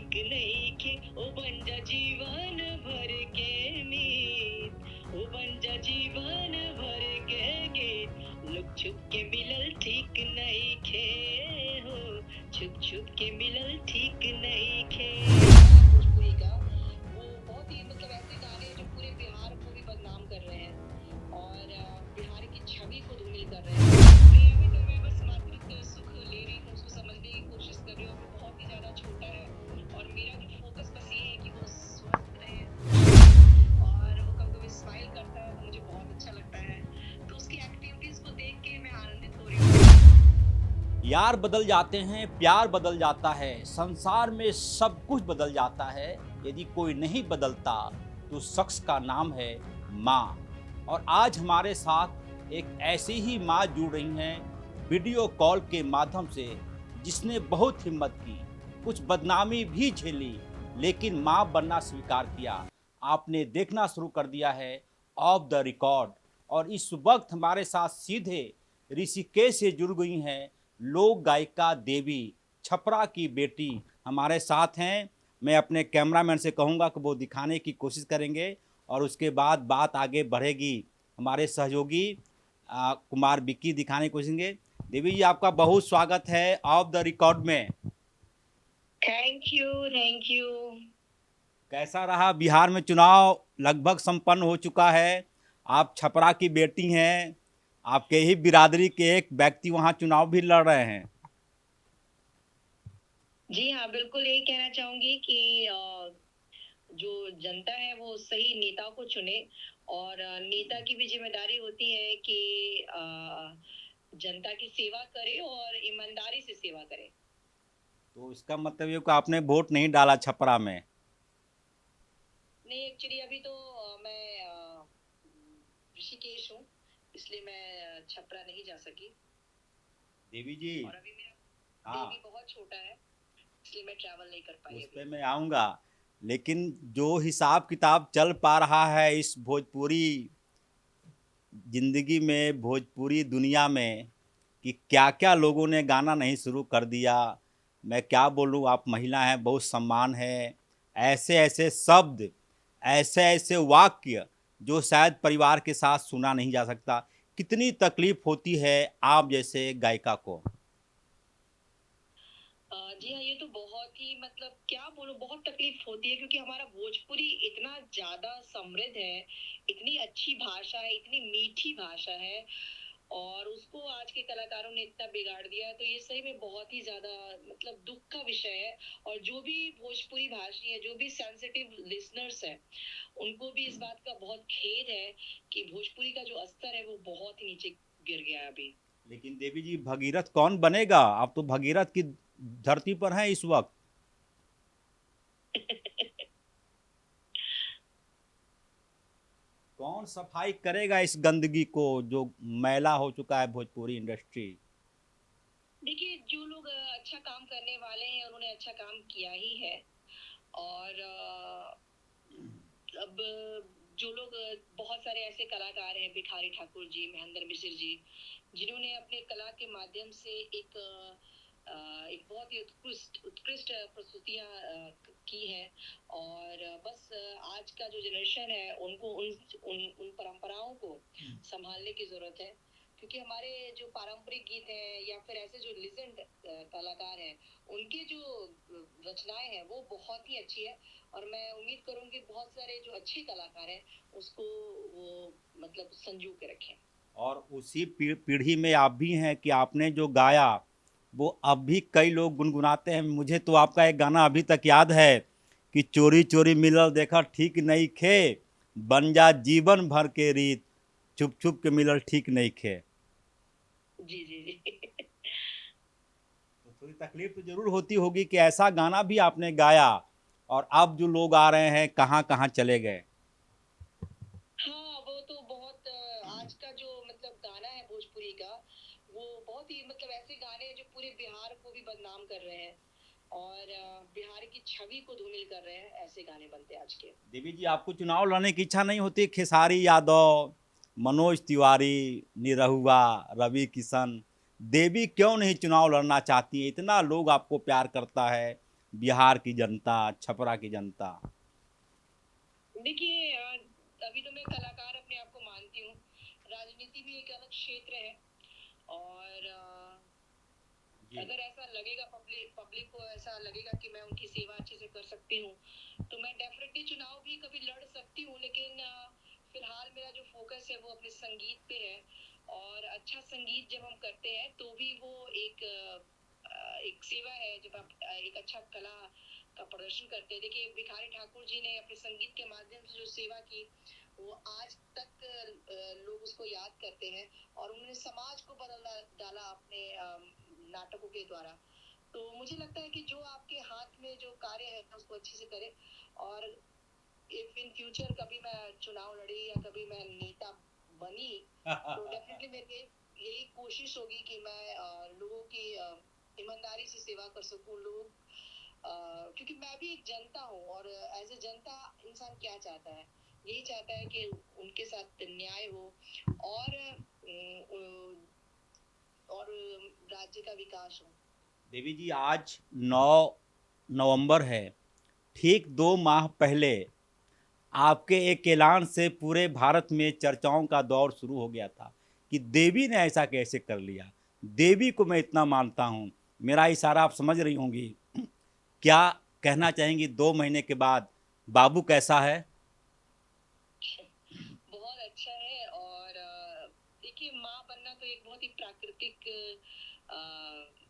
ठीक नहीं खे, ओ बन जा जीवन भर के मीत, ओ बन जा जीवन भर के गीत। लुक छुप के मिलल ठीक नहीं खे हो, छुप छुप के मिलल ठीक नहीं खे। भोजपुरी का वो बहुत ही मतलब ऐसे गाने हैं जो पूरे बिहार को भी बदनाम कर रहे हैं और बिहार की छवि को धूमिल कर रहे हैं। नहीं, अभी तो मैं बस मातृत्व सुख ले रही हूँ, उसको समझने की कोशिश कर रही हूँ। अभी बहुत ही ज्यादा छोटा है और मेरा जो फोकस बस ये है कि वो स्वस्थ रहे और वो कभी कभी स्माइल करता है तो मुझे बहुत अच्छा लगता है। तो उसकी एक्टिविटीज को देख के मैं आनंदित हो रही हूँ। यार बदल जाते हैं, प्यार बदल जाता है, संसार में सब कुछ बदल जाता है। यदि कोई नहीं बदलता तो उस शख्स का नाम है माँ। और आज हमारे साथ एक ऐसी ही माँ जुड़ रही हैं वीडियो कॉल के माध्यम से, जिसने बहुत हिम्मत की, कुछ बदनामी भी झेली, लेकिन माँ बनना स्वीकार किया। आपने देखना शुरू कर दिया है ऑफ द रिकॉर्ड। और इस वक्त हमारे साथ सीधे ऋषिकेश से जुड़ गई हैं लोक गायिका देवी, छपरा की बेटी हमारे साथ हैं। मैं अपने कैमरामैन से कहूँगा कि वो दिखाने की कोशिश करेंगे और उसके बाद बात आगे बढ़ेगी। हमारे सहयोगी कुमार बिक्की दिखाने की कोशिश करेंगे। देवी जी, आपका बहुत स्वागत है ऑफ द रिकॉर्ड में। Thank you, thank you. कैसा रहा? बिहार में चुनाव लगभग संपन्न हो चुका है। आप छपरा की बेटी हैं, आपके ही बिरादरी के एक व्यक्ति वहाँ चुनाव भी लड़ रहे हैं। जी हाँ, बिल्कुल यही कहना चाहूंगी कि जो जनता है वो सही नेता को चुने और नेता की भी जिम्मेदारी होती है कि जनता की सेवा करे और ईमानदारी से सेवा करे। तो इसका मतलब ये कि आपने वोट नहीं डाला छपरा में? नहीं, एक्चुअली अभी तो मैं ऋषिकेश हूँ, इसलिए मैं छपरा नहीं जा सकी। देवी जी, और अभी मेरा हाँ, बेबी बहुत छोटा है, इसलिए मैं ट्रैवल नहीं कर पाई उस अभी। पे मैं आऊँगा। लेकिन जो हिसाब किताब चल पा रहा है इस भोजपुरी ज़िंदगी में, भोजपुरी दुनिया में, कि क्या-क्या लोगों ने गाना नहीं शुरू कर दिया। मैं क्या बोलूँ, आप महिला हैं, बहुत सम्मान है। ऐसे-ऐसे शब्द, ऐसे-ऐसे वाक्य जो शायद परिवार के साथ सुना नहीं जा सकता। कितनी तकलीफ़ होती है आप जैसे गायिका को? जी हाँ, ये तो बहुत ही मतलब क्या बोलूं, बहुत तकलीफ होती है क्योंकि हमारा भोजपुरी इतना ज्यादा समृद्ध है, इतनी अच्छी भाषा है, इतनी मीठी भाषा है और उसको आज के कलाकारों ने इतना बिगाड़ दिया है। तो ये सही में बहुत ही ज्यादा मतलब दुख का विषय है और जो भी भोजपुरी भाषी है, जो भी सेंसिटिव लिसनर्स है, उनको भी इस बात का बहुत खेद है कि भोजपुरी का जो स्तर है वो बहुत ही नीचे गिर गया है अभी। लेकिन देवी जी, भगीरथ कौन बनेगा? आप तो भगीरथ की धरती पर हैं इस वक्त। कौन सफाई करेगा इस गंदगी को जो मैला हो चुका है भोजपुरी इंडस्ट्री? देखिए, जो लोग अच्छा काम करने वाले हैं उन्होंने अच्छा काम किया ही है और अब जो लोग बहुत सारे ऐसे कलाकार हैं, भिखारी ठाकुर जी, महेंद्र मिश्र जी, जिन्होंने अपने कला के माध्यम से एक बहुत ही उत्कृष्ट उत्कृष्ट प्रस्तुतियां की हैं और बस आज का जो जनरेशन है उनको उन उन उन परंपराओं को संभालने की जरूरत है क्योंकि हमारे जो पारंपरिक गीत हैं या फिर ऐसे जो लिजेंड कलाकार हैं, उनकी जो रचनाएं हैं वो बहुत ही अच्छी है और मैं उम्मीद करूंगी बहुत सारे जो अच्छे कलाकार हैं उसको वो मतलब संजू के रखें। और उसी पीढ़ी में आप भी हैं कि आपने जो गाया वो अब भी कई लोग गुनगुनाते हैं। मुझे तो आपका एक गाना अभी तक याद है कि चोरी चोरी मिलल देखा ठीक नहीं खे, बन जा जीवन भर के रीत, छुप छुप के मिलल ठीक नहीं खे। जी जी जी। तो थोड़ी तकलीफ तो जरूर होती होगी कि ऐसा गाना भी आपने गाया और अब जो लोग आ रहे हैं कहाँ कहाँ चले गए। हाँ, वो तो बहुत आज का जो मतलब गाना है भोजपुरी का, वो बहुत ही मतलब ऐसे गाने हैं जो पूरे बिहार को भी बदनाम कर रहे हैं और बिहार की छवि को धूमिल कर रहे हैं। ऐसे गाने बनते हैं आज के। देवी जी, आपको चुनाव लड़ने की इच्छा नहीं होती? खेसारी यादव, मनोज तिवारी, निरहुआ, रवि किशन, देवी क्यों नहीं चुनाव लड़ना चाहती है? इतना लोग आपको प्यार करता है, बिहार की जनता, छपरा की जनता? देखिए अभी तो मैं कलाकार अपने आप को मानती हूँ। राजनीति भी एक अलग क्षेत्र है और जी। अगर ऐसा लगेगा पब्लिक पब्लिक को ऐसा लगेगा कि मैं उनकी सेवा अच्छे से कर सकती हूँ तो मैं डेफिनेटली चुनाव भी कभी लड़ सकती हूँ, लेकिन फिलहाल मेरा जो फोकस है वो अपने संगीत पे है। और अच्छा संगीत जब हम करते हैं तो भी वो एक सेवा है। जब आप एक अच्छा कला का प्रदर्शन करते हैं, देखिए भिखारी ठाकुर जी ने अपने संगीत के माध्यम से जो सेवा की वो आज तक लोग उसको याद करते हैं और उन्होंने समाज को बदल डाला अपने नाटकों के द्वारा। तो मुझे लगता है कि जो आपके हाथ में जो कार्य है उसको अच्छे से करें। और इफ इन फ्यूचर कभी मैं चुनाव लड़ी या कभी मैं नेता बनी तो डेफिनेटली मेरी यही कोशिश होगी कि मैं लोगों की ईमानदारी से सेवा कर सकूं। लोग क्योंकि मैं भी एक जनता हूँ और एज ए जनता इंसान क्या चाहता है, यही चाहता है कि उनके साथ न्याय हो और राज्य का विकास हो। देवी जी, आज 9 नवंबर है। ठीक 2 माह पहले आपके एक ऐलान से पूरे भारत में चर्चाओं का दौर शुरू हो गया था कि देवी ने ऐसा कैसे कर लिया। देवी को मैं इतना मानता हूँ, मेरा इशारा आप समझ रही होंगी। क्या कहना चाहेंगी 2 महीने के बाद बाबू कैसा है? बहुत अच्छा है और देखिए माँ बनना तो एक बहुत ही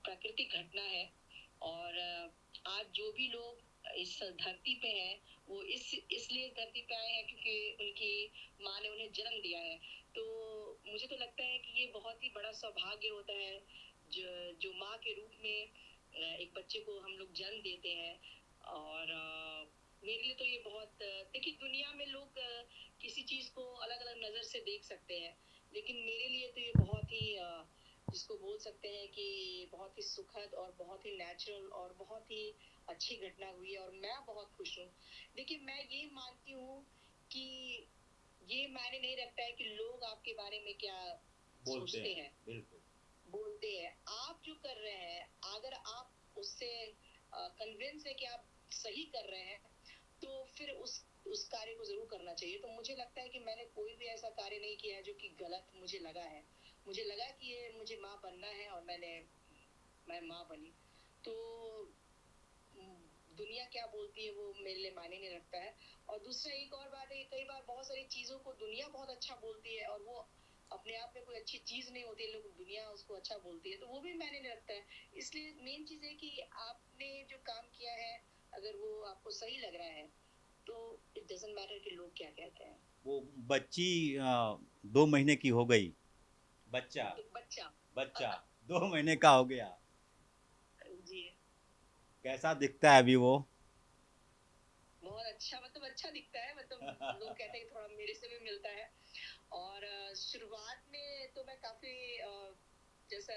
प्राकृतिक घटना है। और आज जो भी लोग इस धरती पे हैं वो इसलिए इस धरती पे आए हैं क्योंकि उनकी माँ ने उन्हें जन्म दिया है। तो मुझे तो लगता है कि ये बहुत ही बड़ा सौभाग्य होता है जो माँ के रूप में एक बच्चे को हम लोग जन्म देते हैं। और मेरे लिए तो ये बहुत देखिए दुनिया में लोग किसी चीज को अलग अलग नजर से देख सकते हैं, लेकिन मेरे लिए तो ये बहुत ही जिसको बोल सकते हैं कि बहुत ही सुखद और बहुत ही नेचुरल और बहुत ही अच्छी घटना हुई है और मैं बहुत खुश हूँ। देखिए मैं ये मानती हूँ कि ये मायने नहीं रखता है कि लोग आपके बारे में क्या सोचते हैं, बिल्कुल बोलते हैं। आप जो कर रहे हैं अगर आप उससे कन्विंस है कि आप सही कर रहे हैं तो फिर उस कार्य को जरूर करना चाहिए। तो मुझे लगता है कि मैंने कोई भी ऐसा कार्य नहीं किया है जो कि गलत मुझे लगा है। मुझे लगा कि ये मुझे माँ बनना है और मैं माँ बनी। तो दुनिया क्या बोलती है वो मेरे लिए मायने नहीं रखता है। और दूसरा एक और बात है, कई बार बहुत सारी चीजों को दुनिया बहुत अच्छा बोलती है और वो अपने आप में कोई अच्छी चीज नहीं होती है, लोग दुनिया उसको अच्छा बोलती है, तो वो भी मायने नहीं रखता है। इसलिए मेन चीज है कि आपने जो काम किया है अगर वो आपको सही लग रहा है तो इट डजंट मैटर कि लोग क्या कहते हैं। वो बच्ची 2 महीने की हो गई। बच्चा तो बच्चा बच्चा 2 महीने का हो गया। जी कैसा दिखता है अभी वो? बहुत अच्छा, मतलब अच्छा दिखता है, मतलब लोग कहते हैं कि थोड़ा मेरे से भी मिलता है। और शुरुआत में तो मैं काफी जैसा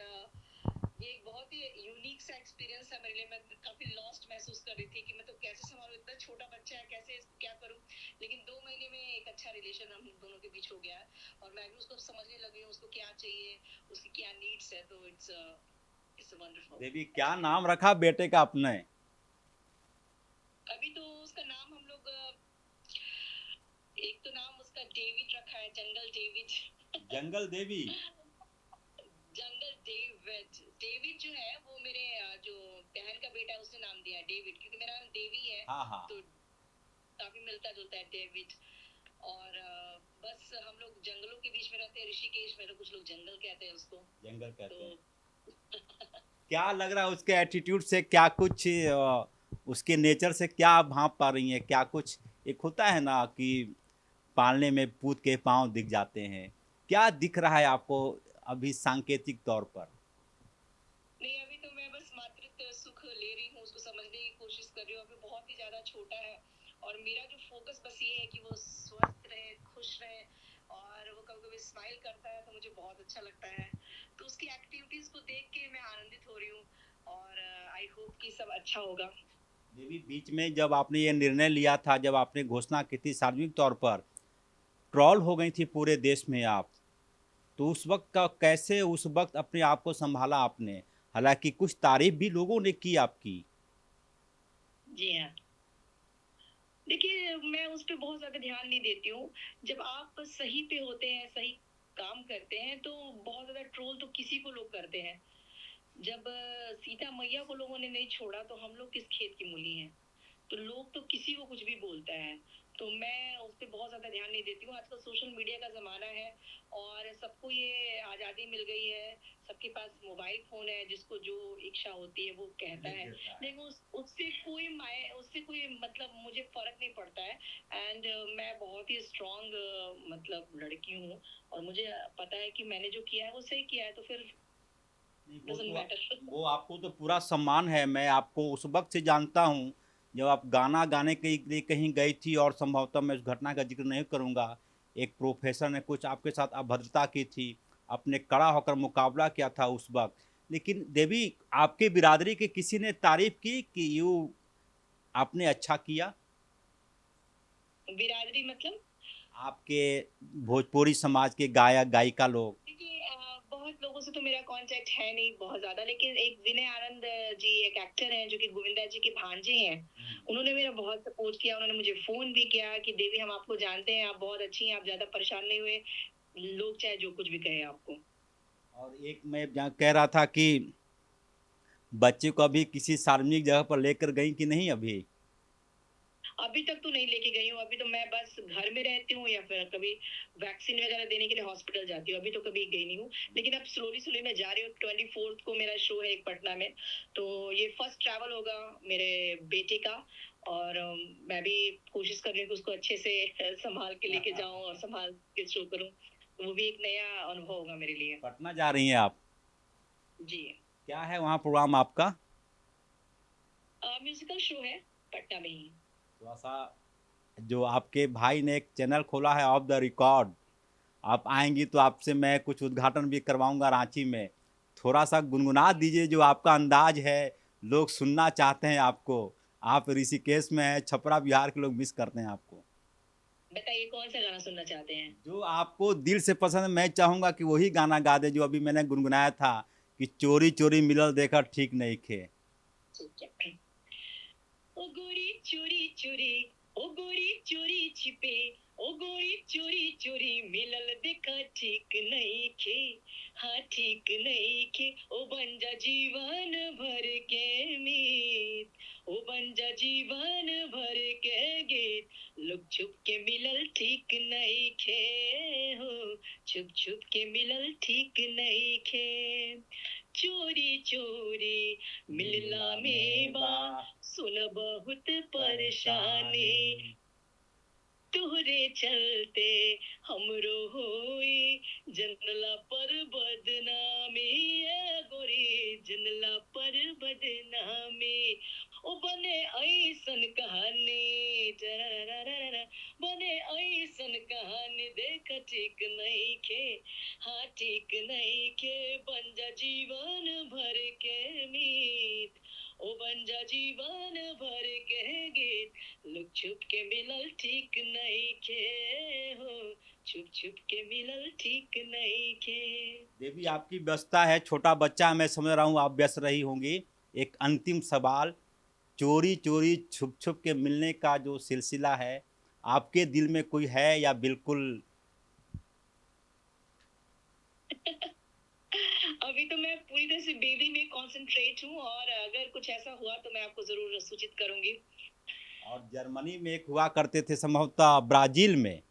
ये एक बहुत ही यूनिक सा एक्सपीरियंस है मेरे लिए। मैं काफी लॉस्ट महसूस कर रही थी कि मैं तो कैसे संभालूं, इतना छोटा बच्चा है, कैसे इसको क्या करूं। लेकिन 2 महीने में एक अच्छा रिलेशन हम दोनों के बीच हो गया है और मैं भी उसको समझने लगी हूँ, उसको क्या चाहिए, उसकी क्या नीड्स है। तो इट्स वंडरफुल। देवी, क्या नाम रखा बेटे का अपने? अभी तो उसका नाम हम लोग एक तो नाम उसका डेविड रखा है, जंगल डेविड। जंगल देवी। जंगल डेविड। डेविड जो है वो मेरे जो बहन का बेटा है उसने नाम दिया है डेविड, क्योंकि मेरा नाम देवी है। हाँ हाँ। तो काफी मिलता जुलता है डेविड। और बस हम लोग जंगलों के बीच में रहते हैं, ऋषिकेश में, तो कुछ लोग जंगल कहते हैं उसको। जंगल कहते हैं। तो क्या लग रहा है उसके एटीट्यूड से, क्या कुछ उसके नेचर से क्या आप भांप पा रही हैं? क्या कुछ एक होता है ना कि पालने में पूत के पांव दिख जाते हैं, क्या दिख रहा है आपको अभी सांकेतिक तौर पर? नहीं, अभी तो मैं बस मातृत्व सुख ले रही हूँ, उसको समझने की कोशिश कर रही हूँ। अभी बहुत ही ज्यादा छोटा है और मेरा जो फोकस बस ये है कि वो स्वस्थ रहे, खुश रहे। और वो कभी कभी स्माइल करता है तो मुझे बहुत अच्छा लगता है। तो उसकी एक्टिविटीज को देख के मैं आनंदित हो रही हूँ और आई होप कि सब अच्छा होगा। देवी, बीच में जब आपने ये निर्णय लिया था, जब आपने घोषणा की थी सार्वजनिक तौर पर, ट्रॉल हो गई थी पूरे देश में आप, तो उस वक्त का कैसे उस वक्त अपने आप को संभाला आपने? हालांकि कुछ तारीफ भी लोगों ने की आपकी। जी हाँ। देखिए, मैं उस पे बहुत ज़्यादा ध्यान नहीं देती हूँ। जब आप सही पे होते हैं, सही काम करते हैं, तो बहुत ज़्यादा ट्रोल तो किसी को लोग करते हैं। जब सीता मैया को लोगों ने नहीं छोड़ा, तो हम लोग किस खेत की मूली हैं? तो लोग तो किसी को कुछ भी बोलता है। तो मैं उस पे बहुत ज़्यादा ध्यान नहीं देती हूँ। आजकल सोशल मीडिया का ज़माना है और सबको ये आज़ादी मिल गई है। सबके पास मोबाइल फ़ोन है, जिसको जो इच्छा होती है वो कहता है। लेकिन उससे कोई मतलब मुझे फ़र्क नहीं पड़ता है। एंड मैं बहुत ही स्ट्रॉन्ग मतलब लड़की हूँ और मुझे पता है कि मैंने जो किया है वो सही किया है, तो फिर नहीं, डज़न्ट मैटर। वो आपको तो पूरा सम्मान है। मैं आपको उस वक़्त से जानता हूँ, जब आप गाना गाने के लिए कहीं गई थी और संभवतः मैं उस घटना का ज़िक्र नहीं करूँगा। एक प्रोफ़ेसर ने कुछ आपके साथ अभद्रता की थी, आपने खड़ा होकर मुकाबला किया था उस वक़्त। लेकिन देवी, आपकी बिरादरी के किसी ने तारीफ़ की कि आपने अच्छा किया? बिरादरी मतलब? आपके भोजपुरी समाज के गायक-गायिका लोग? देखिए, बहुत लोगों से तो मेरा कांटेक्ट है नहीं बहुत ज़्यादा, लेकिन एक विनय आनंद जी एक एक्टर हैं जो कि गोविंदा जी के भांजे हैं। उन्होंने मेरा बहुत सपोर्ट किया, उन्होंने मुझे फ़ोन भी किया कि देवी हम आपको जानते हैं, आप बहुत अच्छी हैं, आप ज़्यादा परेशान नहीं हुए, लोग चाहे जो कुछ भी कहें आपको। और एक मैं जहाँ कह रहा था कि बच्चे को अभी किसी सार्वजनिक जगह पर लेकर गई कि नहीं अभी? अभी तक तो नहीं लेके गई हूँ, अभी तो मैं बस घर में रहती हूँ या फिर कभी वैक्सीन वगैरह देने के लिए हॉस्पिटल जाती हूँ, अभी तो कभी गई नहीं हूँ। लेकिन अब स्लोली-स्लोली मैं जा रही हूँ, 24th को मेरा शो है एक पटना में, तो ये फर्स्ट ट्रैवल होगा मेरे बेटे का और मैं भी कोशिश कर रही हूँ कि उसको अच्छे से सँभाल के लेके जाऊँ और सँभाल के शो करूँ। तो वो भी एक नया अनुभव होगा मेरे लिए। पटना जा रही हैं आप? जी। क्या है वहाँ प्रोग्राम आपका? म्यूज़िकल शो है पटना में ही। थोड़ा-सा, जो आपके भाई ने एक चैनल खोला है ऑफ द रिकॉर्ड, आप आएँगी तो आपसे मैं कुछ उद्घाटन भी करवाऊँगा रांची में। थोड़ा-सा गुनगुना दीजिए, जो आपका अंदाज़ है, लोग सुनना चाहते हैं आपको। आप ऋषिकेश में हैं, छपरा बिहार के लोग मिस करते हैं आपको। बताइए कौन-सा गाना सुनना चाहते हैं? जो आपको दिल से पसंद है, मैं चाहूँगा कि वही गाना गा दें जो अभी मैंने गुनगुनाया था कि चोरी चोरी मिलल देखा ठीक नइखे। ठीक है। ओ गोरी चोरी चोरी, ओ गोरी चोरी छिपे, ओ गोरी चोरी चोरी मिलल देखा ठीक नहीं खे, हाँ ठीक नहीं खे। ओ बन जा जीवन भर के मीत, ओ बन जा जीवन भर के गीत, लुक छुप के मिलल ठीक नहीं खे, हो छुप छुप के मिलल ठीक नहीं खे। चोरी चोरी मिलना में बा, सुन बहुत परेशानी, तुहरे चलते हमरो होई जनला पर बदनामी, ए गोरी जनला पर बदनामी। ओ बने ऐसन कहानी टरररररर, बने ऐसन कहानी देख ठीक नहीं खे, हाँ ठीक नहीं खे। बन जा जीवन भर के मीत, ओ बन जा जीवन भर के गीत, लुक छुप के मिलल ठीक नहीं खे, हो छुप छुप के मिलल ठीक नहीं खे। देवी, आपकी व्यस्तता है, छोटा बच्चा है, मैं समझ रहा हूँ आप व्यस्त रही होंगी। एक अंतिम सवाल, चोरी चोरी छुप छुप के मिलने का जो सिलसिला है, आपके दिल में कोई है या बिल्कुल? अभी तो मैं पूरी तरह से बेबी में कंसंट्रेट हूँ और अगर कुछ ऐसा हुआ तो मैं आपको जरूर सूचित करूंगी। और जर्मनी में एक हुआ करते थे, संभवतः ब्राज़ील में।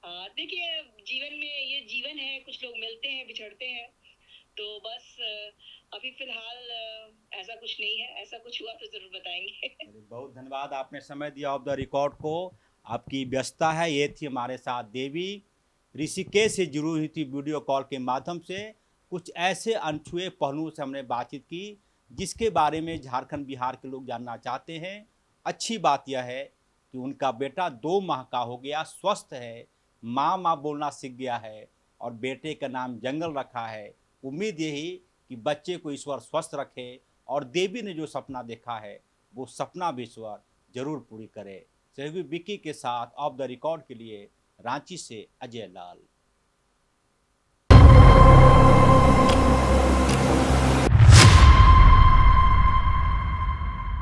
देखिए, जीवन में ये जीवन है, कुछ लोग मिलते हैं बिछड़ते हैं, तो बस अभी फिलहाल ऐसा कुछ नहीं है, ऐसा कुछ हुआ तो जरूर बताएंगे। चलिए, बहुत धन्यवाद, आपने समय दिया ऑफ द रिकॉर्ड को। आपकी व्यस्तता है, ये थी हमारे साथ देवी, ऋषिकेश से जुड़ी हुई थी वीडियो कॉल के माध्यम से। कुछ ऐसे अनछुए पहलुओं से हमने बातचीत की जिसके बारे में झारखंड बिहार के लोग जानना चाहते हैं। अच्छी बात यह है कि उनका बेटा 2 माह का हो गया, स्वस्थ है, माँ माँ बोलना सीख गया है और बेटे का नाम जंगल रखा है। उम्मीद यही कि बच्चे को ईश्वर स्वस्थ रखे और देवी ने जो सपना देखा है वो सपना भी ईश्वर जरूर पूरी करे। सहयोगी विक्की के साथ ऑफ द रिकॉर्ड के लिए रांची से अजय लाल।